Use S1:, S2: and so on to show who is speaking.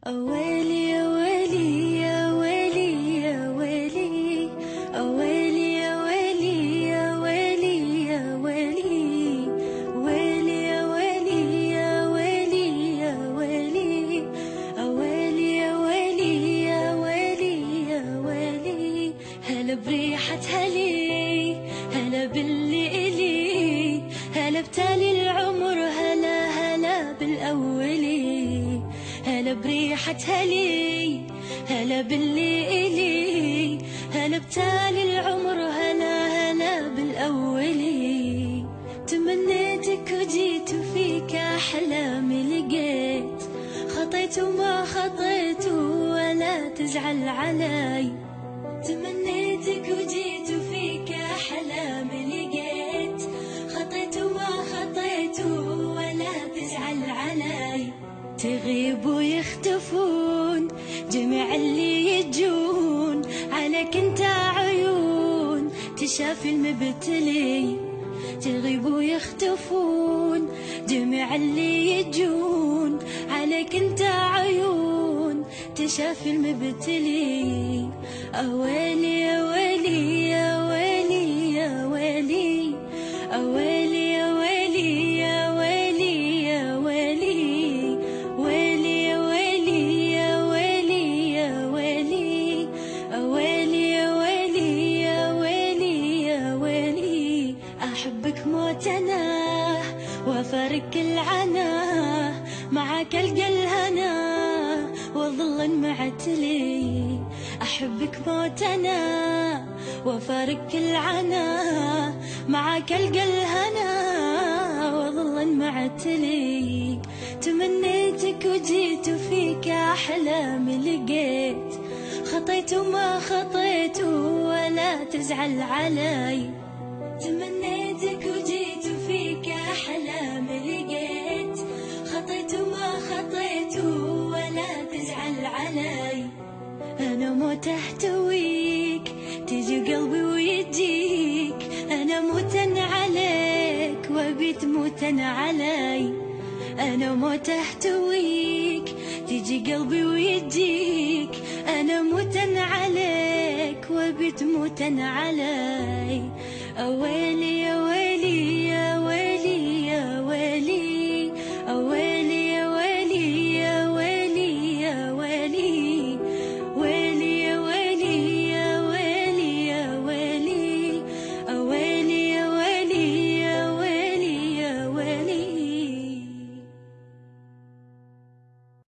S1: أويلي يا ويلي يا ويلي يا ويلي، أويلي يا ويلي يا ويلي يا ويلي، ويلي يا ويلي يا ويلي يا ويلي، أويلي يا ويلي يا ويلي يا ويلي. هلا بريحة هلي، هلا باللي إلي، هلا بتالي العمر، هلا هلا بالأولي. هلا بريحة هلي، هلا باللي إلي، هلا بتالي العمر، هلا هلا بالأولي. تمنيتك وجيت وفيك أحلامي لقيت، خطيت وما خطيت ولا تزعل علي. تمنيتك وجيت وفيك أحلامي لقيت، خطيت وما خطيت ولا تزعل علي. تغيب ويختفون جميع اللي يجون، عليك انت عيون تشافي المبتلي. تغيب ويختفون جميع اللي يجون، عليك انت عيون تشافي المبتلي. أويلي يا ويلي يا ويلي يا ويلي، أويلي يا ويلي يا ويلي يا ويلي، ويلي يا ويلي يا ويلي يا ويلي، أويلي يا ويلي يا ويلي يا ويلي. أحبك موت أنا وأفارق العنا، معاك ألقى الهنا وظل معتلي. أحبك موت أنا وأفارق العنا، معاك ألقى الهنا وظل معتلي. تمنيتك وجيت وفيك أحلامي لقيت، خطيت وما خطيت ولا تزعل علي. تمنيتك وجيت وفيك أحلامي لقيت، خطيت وما خطيت ولا تزعل علي. أنا موت أحتويك تجي قلبي ويجيك، أنا موتن عليك وبيت موتن علي. أنا موت أحتويك تجي قلبي ويجيك، أنا موتن عليك وبيت موتن علي. أويلي يا ويلي